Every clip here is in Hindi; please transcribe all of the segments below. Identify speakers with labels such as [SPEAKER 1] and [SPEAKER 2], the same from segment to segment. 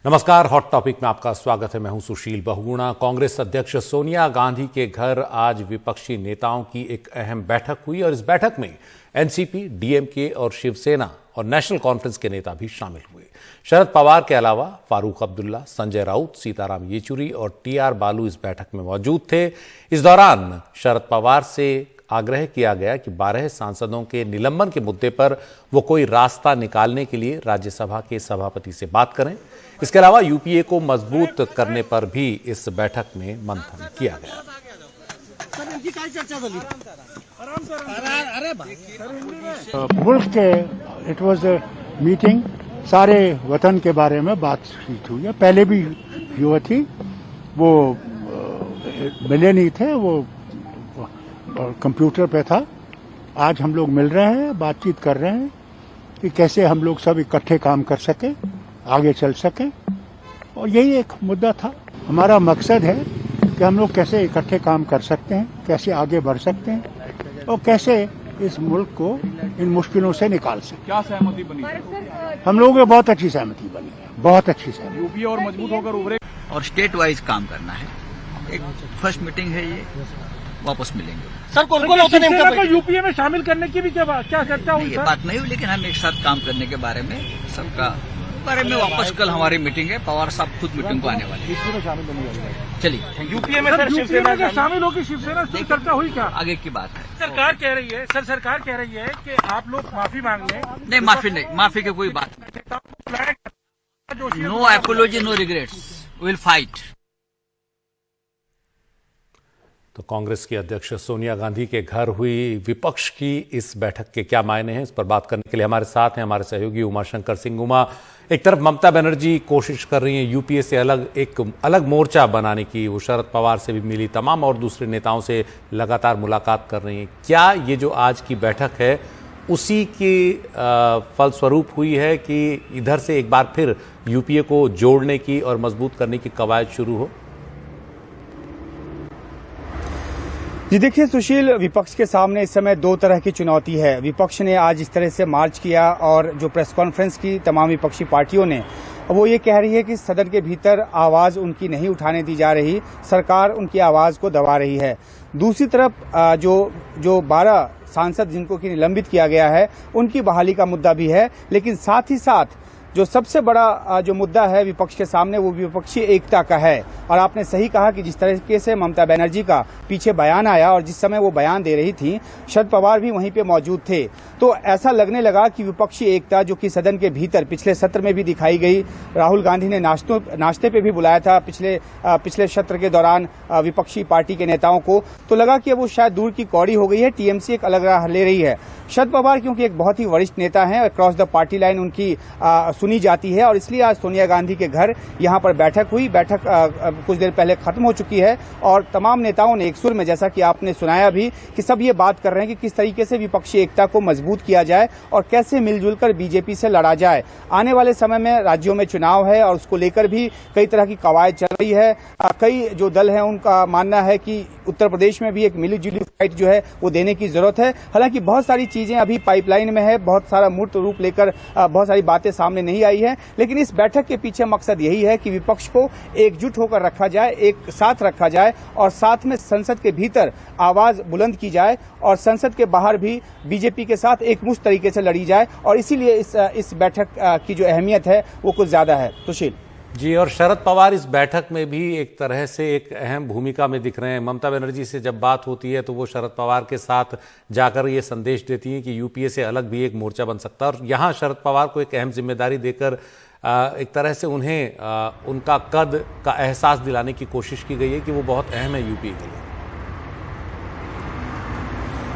[SPEAKER 1] नमस्कार, हॉट टॉपिक में आपका स्वागत है। मैं हूं सुशील बहुगुणा। कांग्रेस अध्यक्ष सोनिया गांधी के घर आज विपक्षी नेताओं की एक अहम बैठक हुई और इस बैठक में एनसीपी, डीएमके और शिवसेना और नेशनल कॉन्फ्रेंस के नेता भी शामिल हुए। शरद पवार के अलावा फारूक अब्दुल्ला, संजय राउत, सीताराम येचुरी और टीआर बालू इस बैठक में मौजूद थे। इस दौरान शरद पवार से आग्रह किया गया कि 12 सांसदों के निलंबन के मुद्दे पर वो कोई रास्ता निकालने के लिए राज्यसभा के सभापति से बात करें। इसके अलावा यूपीए को मजबूत करने पर भी इस बैठक में मंथन किया गया।
[SPEAKER 2] मुल्क के इट वाज अ मीटिंग, सारे वतन के बारे में बातचीत हुई है। पहले भी हुई थी, वो मिले नहीं थे, वो कंप्यूटर पे था। आज हम लोग मिल रहे हैं, बातचीत कर रहे हैं कि कैसे हम लोग सब इकट्ठे काम कर सके, आगे चल सके। और यही एक मुद्दा था। हमारा मकसद है कि हम लोग कैसे इकट्ठे काम कर सकते हैं, कैसे आगे बढ़ सकते हैं और कैसे इस मुल्क को इन मुश्किलों से निकाल सकते।
[SPEAKER 3] क्या सहमति बनी?
[SPEAKER 2] हम लोगों में बहुत अच्छी सहमति बनी है, बहुत अच्छी सहमति।
[SPEAKER 3] यूपी और मजबूत होकर उभरे
[SPEAKER 4] और स्टेट वाइज काम करना है। एक फर्स्ट मीटिंग है, ये वापस मिलेंगे।
[SPEAKER 3] सर को यूपीए में शामिल करने की भी क्या चर्चा हुई?
[SPEAKER 4] ये बात नहीं हुई, लेकिन हम एक साथ काम करने के बारे में सबका बारे में वापस कल हमारी मीटिंग है। पवार साहब खुद मीटिंग को आने वाले हैं।
[SPEAKER 3] शामिल होने वाले हैं।
[SPEAKER 4] चलिए,
[SPEAKER 3] यूपीए में शिवसेना शामिल होगी। शिवसेना से चर्चा हुई क्या?
[SPEAKER 4] आगे की बात है।
[SPEAKER 3] सरकार कह रही है सरकार कह रही है कि आप लोग माफी मांग लें।
[SPEAKER 4] नहीं, माफी की कोई बात नहीं। No apology, no regrets, will fight.
[SPEAKER 1] तो कांग्रेस की अध्यक्ष सोनिया गांधी के घर हुई विपक्ष की इस बैठक के क्या मायने हैं, इस पर बात करने के लिए हमारे साथ हैं हमारे सहयोगी उमाशंकर सिंह। उमा, एक तरफ ममता बनर्जी कोशिश कर रही हैं यूपीए से एक अलग मोर्चा बनाने की, वो शरद पवार से भी मिली, तमाम और दूसरे नेताओं से लगातार मुलाकात कर रही हैं। क्या ये जो आज की बैठक है उसी के फलस्वरूप हुई है कि इधर से एक बार फिर यूपीए को जोड़ने की और मजबूत करने की कवायद शुरू हो?
[SPEAKER 5] जी देखिए सुशील, विपक्ष के सामने इस समय दो तरह की चुनौती है। विपक्ष ने आज इस तरह से मार्च किया और जो प्रेस कॉन्फ्रेंस की तमाम विपक्षी पार्टियों ने, वो ये कह रही है कि सदन के भीतर आवाज उनकी नहीं उठाने दी जा रही, सरकार उनकी आवाज को दबा रही है। दूसरी तरफ जो 12 सांसद जिनको कि निलंबित किया गया है, उनकी बहाली का मुद्दा भी है। लेकिन साथ ही साथ जो सबसे बड़ा जो मुद्दा है विपक्ष के सामने, वो विपक्षी एकता का है। और आपने सही कहा कि जिस तरीके से ममता बनर्जी का पीछे बयान आया और जिस समय वो बयान दे रही थी, शरद पवार भी वहीं पे मौजूद थे, तो ऐसा लगने लगा कि विपक्षी एकता जो कि सदन के भीतर पिछले सत्र में भी दिखाई गई, राहुल गांधी ने नाश्ते पे भी बुलाया था पिछले सत्र के दौरान विपक्षी पार्टी के नेताओं को, तो लगा कि अब वो शायद दूर की कौड़ी हो गई है, टीएमसी एक अलग राह ले रही है। शरद पवार क्योंकि एक बहुत ही वरिष्ठ नेता हैं, अक्रॉस द पार्टी लाइन उनकी सुनी जाती है और इसलिए आज सोनिया गांधी के घर यहां पर बैठक हुई। बैठक कुछ देर पहले खत्म हो चुकी है और तमाम नेताओं ने एक सुर में, जैसा कि आपने सुनाया भी, कि सब ये बात कर रहे हैं कि किस तरीके से विपक्षी एकता को मजबूत किया जाए और कैसे मिलजुल कर बीजेपी से लड़ा जाए। आने वाले समय में राज्यों में चुनाव है और उसको लेकर भी कई तरह की कवायद चल रही है। कई जो दल हैं उनका मानना है कि उत्तर प्रदेश में भी एक मिलीजुली फाइट जो है वो देने की जरूरत है। हालांकि बहुत सारी चीजें अभी पाइपलाइन में है, बहुत सारा मूर्त रूप लेकर बहुत सारी बातें सामने नहीं आई है। लेकिन इस बैठक के पीछे मकसद यही है कि विपक्ष को एकजुट होकर रखा जाए, एक साथ रखा जाए और साथ में संसद के भीतर आवाज बुलंद की जाए और संसद के बाहर भी बीजेपी के साथ एकमुश्त तरीके से लड़ी जाए। और इसीलिए इस बैठक की जो अहमियत है वो कुछ ज्यादा है। सुशील
[SPEAKER 1] जी, और शरद पवार इस बैठक में भी एक तरह से एक अहम भूमिका में दिख रहे हैं। ममता बनर्जी से जब बात होती है तो वो शरद पवार के साथ जाकर ये संदेश देती हैं कि यूपीए से अलग भी एक मोर्चा बन सकता है और यहाँ शरद पवार को एक अहम जिम्मेदारी देकर एक तरह से उन्हें उनका कद का एहसास दिलाने की कोशिश की गई है कि वो बहुत अहम है यूपीए के लिए।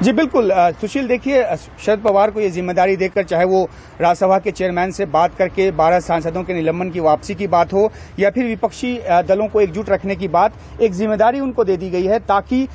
[SPEAKER 5] जी बिल्कुल सुशील, देखिए शरद पवार को ये जिम्मेदारी देकर, चाहे वो राज्यसभा के चेयरमैन से बात करके 12 सांसदों के निलंबन की वापसी की बात हो या फिर विपक्षी दलों को एकजुट रखने की बात, एक जिम्मेदारी उनको दे दी गई है ताकि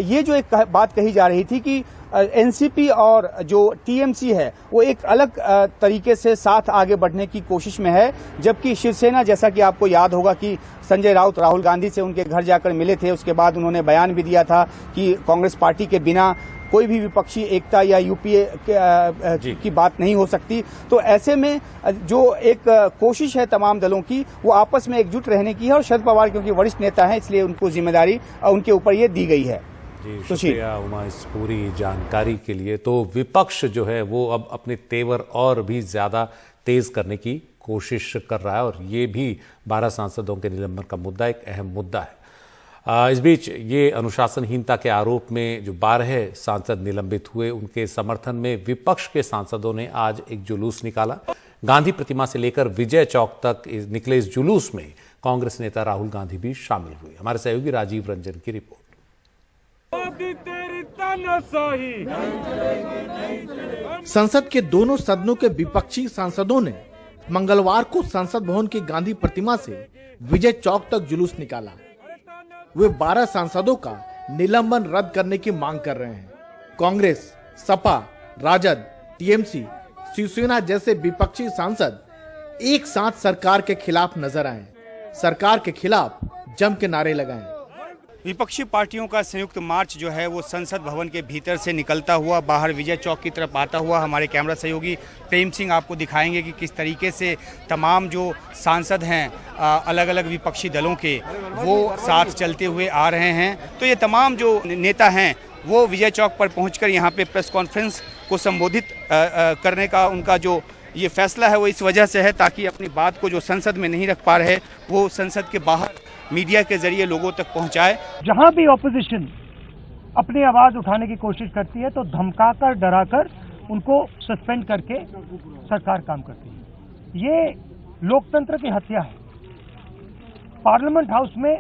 [SPEAKER 5] ये जो एक बात कही जा रही थी कि एनसीपी और जो टीएमसी है वो एक अलग तरीके से साथ आगे बढ़ने की कोशिश में है, जबकि शिवसेना, जैसा कि आपको याद होगा कि संजय राउत राहुल गांधी से उनके घर जाकर मिले थे, उसके बाद उन्होंने बयान भी दिया था कि कांग्रेस पार्टी के बिना कोई भी विपक्षी एकता या यूपीए की बात नहीं हो सकती। तो ऐसे में जो एक कोशिश है तमाम दलों की, वो आपस में एकजुट रहने की है, और शरद पवार क्योंकि वरिष्ठ नेता हैं इसलिए उनको जिम्मेदारी उनके ऊपर ये दी गई है।
[SPEAKER 1] जी शुक्रिया उमा इस पूरी जानकारी के लिए। तो विपक्ष जो है वो अब अपने तेवर और भी ज्यादा तेज करने की कोशिश कर रहा है, और ये भी 12 सांसदों के निलंबन का मुद्दा एक अहम मुद्दा है। इस बीच ये अनुशासनहीनता के आरोप में जो 12 सांसद निलंबित हुए, उनके समर्थन में विपक्ष के सांसदों ने आज एक जुलूस निकाला। गांधी प्रतिमा से लेकर विजय चौक तक निकले इस जुलूस में कांग्रेस नेता राहुल गांधी भी शामिल हुए। हमारे सहयोगी राजीव रंजन की रिपोर्ट।
[SPEAKER 6] संसद के दोनों सदनों के विपक्षी सांसदों ने मंगलवार को संसद भवन की गांधी प्रतिमा से विजय चौक तक जुलूस निकाला। वे 12 सांसदों का निलंबन रद्द करने की मांग कर रहे हैं। कांग्रेस, सपा, राजद, टीएमसी, शिवसेना जैसे विपक्षी सांसद एक साथ सरकार के खिलाफ नजर आए, सरकार के खिलाफ जम के नारे लगाए।
[SPEAKER 5] विपक्षी पार्टियों का संयुक्त मार्च जो है वो संसद भवन के भीतर से निकलता हुआ बाहर विजय चौक की तरफ आता हुआ हमारे कैमरा सहयोगी प्रेम सिंह आपको दिखाएंगे कि किस तरीके से तमाम जो सांसद हैं अलग अलग विपक्षी दलों के, वो साथ चलते हुए आ रहे हैं। तो ये तमाम जो नेता हैं वो विजय चौक पर पहुंचकर यहाँ पे प्रेस कॉन्फ्रेंस को संबोधित करने का उनका जो ये फैसला है वो इस वजह से है ताकि अपनी बात को जो संसद में नहीं रख पा रहे वो संसद के बाहर मीडिया के जरिए लोगों तक पहुंचाए।
[SPEAKER 3] जहां भी ऑपोजिशन अपनी आवाज उठाने की कोशिश करती है तो धमकाकर, डराकर उनको सस्पेंड करके सरकार काम करती है। ये लोकतंत्र की हत्या है। पार्लियामेंट हाउस में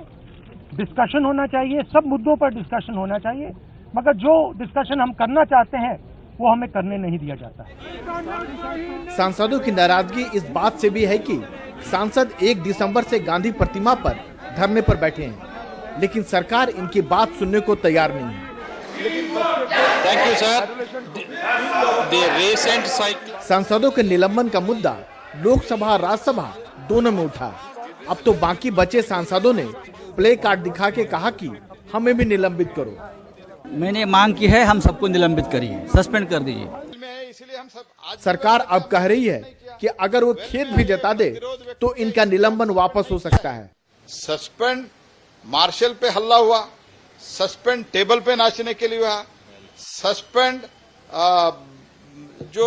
[SPEAKER 3] डिस्कशन होना चाहिए, सब मुद्दों पर डिस्कशन होना चाहिए, मगर जो डिस्कशन हम करना चाहते हैं वो हमें करने नहीं दिया जाता है।
[SPEAKER 6] सांसदों की नाराजगी इस बात से भी है कि सांसद 1 दिसंबर से गांधी प्रतिमा पर धरने पर बैठे हैं, लेकिन सरकार इनकी बात सुनने को तैयार नहीं है।
[SPEAKER 7] Thank you sir.
[SPEAKER 6] सांसदों के निलंबन का मुद्दा लोकसभा राज्यसभा दोनों में उठा। अब तो बाकी बचे सांसदों ने प्ले कार्ड दिखा के कहा कि हमें भी निलंबित करो।
[SPEAKER 4] मैंने मांग की है, हम सबको निलंबित करिए, सस्पेंड कर दीजिए।
[SPEAKER 6] सरकार अब कह रही है कि अगर वो खेद भी जता दे तो इनका निलंबन वापस हो सकता है।
[SPEAKER 7] सस्पेंड मार्शल पे हल्ला हुआ, सस्पेंड टेबल पे नाचने के लिए हुआ, सस्पेंड जो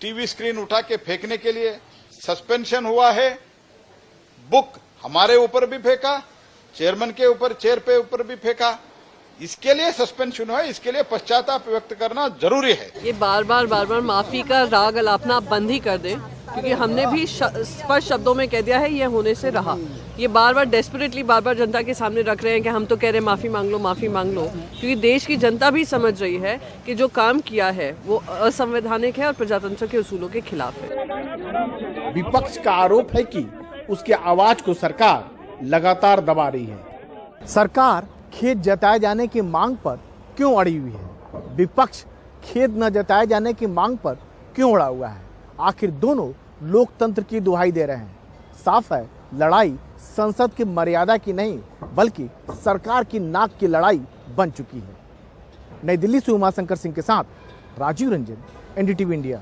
[SPEAKER 7] टीवी स्क्रीन उठा के फेंकने के लिए सस्पेंशन हुआ है। बुक हमारे ऊपर भी फेंका, चेयरमैन के ऊपर, चेयर पे ऊपर भी फेंका। इसके लिए सस्पेंशन हुआ है, इसके लिए पश्चाताप व्यक्त करना जरूरी है।
[SPEAKER 8] ये बार बार माफी का राग अलापना बंद ही कर दें, क्योंकि हमने भी स्पष्ट शब्दों में कह दिया है ये होने से रहा। ये बार डेस्परेटली बार जनता के सामने रख रहे हैं कि हम तो कह रहे हैं माफी मांग लो, क्योंकि देश की जनता भी समझ रही है कि जो काम किया है वो असंवैधानिक है और प्रजातंत्र के उसूलों के खिलाफ है।
[SPEAKER 6] विपक्ष का आरोप है कि उसकी आवाज को सरकार लगातार दबा रही है। सरकार खेद जताए जाने की मांग पर क्यों अड़ी हुई है? विपक्ष खेद न जताए जाने की मांग पर क्यों अड़ा हुआ है? आखिर दोनों लोकतंत्र की दुहाई दे रहे हैं। साफ है, लड़ाई संसद की मर्यादा की नहीं बल्कि सरकार की नाक की लड़ाई बन चुकी है। नई दिल्ली से उमाशंकर सिंह के साथ राजीव रंजन, एनडीटीवी इंडिया।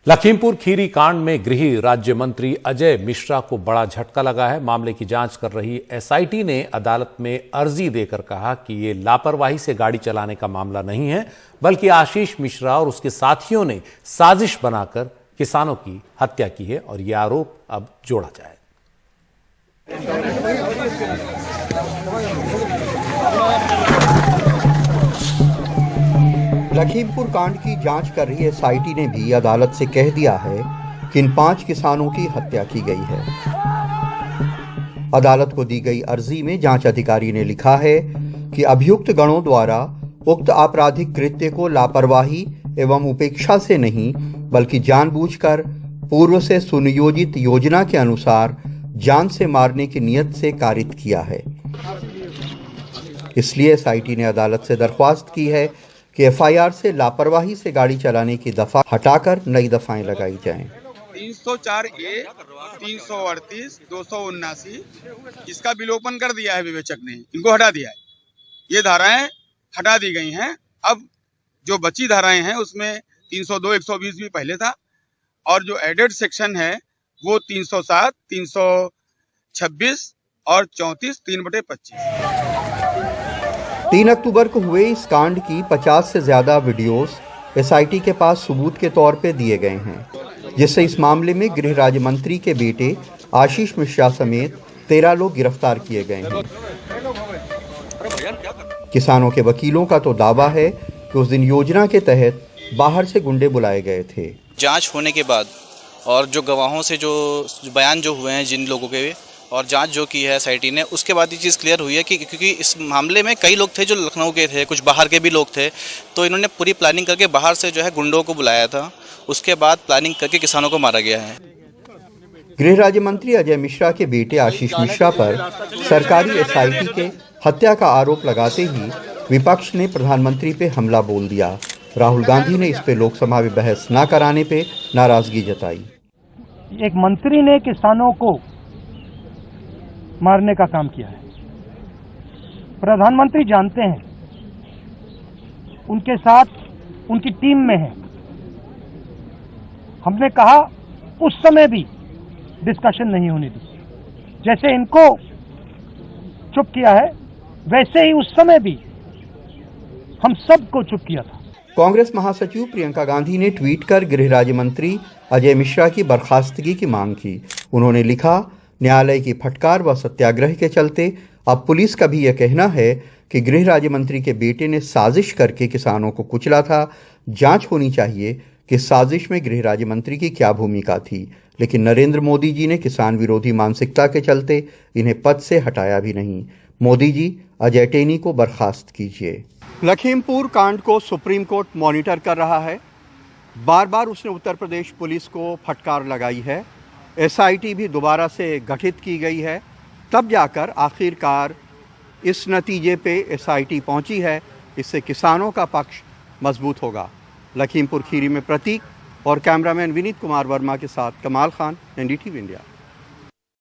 [SPEAKER 1] लखीमपुर खीरी कांड में गृह राज्य मंत्री अजय मिश्रा को बड़ा झटका लगा है। मामले की जांच कर रही एसआईटी ने अदालत में अर्जी देकर कहा कि ये लापरवाही से गाड़ी चलाने का मामला नहीं है, बल्कि आशीष मिश्रा और उसके साथियों ने साजिश बनाकर किसानों की हत्या की है और यह आरोप अब जोड़ा जाए।
[SPEAKER 9] लखीमपुर कांड की जांच कर रही एसआईटी ने भी अदालत से कह दिया है कि इन 5 किसानों की हत्या की गई है। अदालत को दी गई अर्जी में जांच अधिकारी ने लिखा है कि अभियुक्त गणों द्वारा उक्त आपराधिक कृत्य को लापरवाही एवं उपेक्षा से नहीं बल्कि जानबूझकर पूर्व से सुनियोजित योजना के अनुसार जान से मारने की नियत से कारित किया है। इसलिए एसआईटी ने अदालत से दरख्वास्त की है कि एफआईआर से लापरवाही से गाड़ी चलाने की दफा हटाकर नई दफाएं लगाई जाएं।
[SPEAKER 10] 304A, 338, 279 इसका विलोपन कर दिया है विवेचक ने, इनको हटा दिया है। ये धाराएं हटा दी गई हैं। अब जो बची धाराएं हैं उसमें 302, 120 भी पहले था और जो एडेड सेक्शन है वो 307, 326 और 34, 3/25।
[SPEAKER 9] 3 अक्टूबर को हुए इस कांड की 50 से ज्यादा वीडियोस एसआईटी के पास सबूत के तौर पे दिए गए हैं, जिससे इस मामले में गृह राज्य मंत्री के बेटे आशीष मिश्रा समेत 13 लोग गिरफ्तार किए गए हैं। किसानों के वकीलों का तो दावा है कि उस दिन योजना के तहत बाहर से गुंडे बुलाए गए थे।
[SPEAKER 11] जांच होने के बाद और जो गवाहों से जो बयान जो हुए हैं जिन लोगों के, और जांच जो की है एसआईटी ने, उसके बाद ये चीज़ क्लियर हुई है कि क्योंकि इस मामले में कई लोग थे जो लखनऊ के थे, कुछ बाहर के भी लोग थे, तो इन्होंने पूरी प्लानिंग करके बाहर से जो है गुंडों को बुलाया था। उसके बाद प्लानिंग करके किसानों को मारा गया है।
[SPEAKER 9] गृह राज्य मंत्री अजय मिश्रा के बेटे आशीष मिश्रा पर सरकारी एसआईटी के हत्या का आरोप लगाते ही विपक्ष ने प्रधानमंत्री पे हमला बोल दिया। राहुल गांधी ने इस पे लोकसभा में बहस न कराने पे नाराजगी जताई।
[SPEAKER 3] एक मंत्री ने किसानों को मारने का काम किया है। प्रधानमंत्री जानते हैं, उनके साथ उनकी टीम में है। हमने कहा उस समय भी डिस्कशन नहीं होने दी। जैसे इनको चुप किया है वैसे ही उस समय भी हम सबको चुप किया था।
[SPEAKER 9] कांग्रेस महासचिव प्रियंका गांधी ने ट्वीट कर गृह राज्य मंत्री अजय मिश्रा की बर्खास्तगी की मांग की। उन्होंने लिखा, न्यायालय की फटकार व सत्याग्रह के चलते अब पुलिस का भी यह कहना है कि गृह राज्य मंत्री के बेटे ने साजिश करके किसानों को कुचला था। जांच होनी चाहिए कि साजिश में गृह राज्य मंत्री की क्या भूमिका थी, लेकिन नरेंद्र मोदी जी ने किसान विरोधी मानसिकता के चलते इन्हें पद से हटाया भी नहीं। मोदी जी अजय टेनी को बर्खास्त कीजिए। लखीमपुर कांड को सुप्रीम कोर्ट मॉनिटर कर रहा है। बार बार उसने उत्तर प्रदेश पुलिस को फटकार लगाई है। एसआईटी भी दोबारा से गठित की गई है। तब जाकर आखिरकार इस नतीजे पे एसआईटी पहुंची है। इससे किसानों का पक्ष मजबूत होगा। लखीमपुर खीरी में प्रतीक और कैमरामैन विनीत कुमार वर्मा के साथ कमाल खान, एनडीटीवी इंडिया।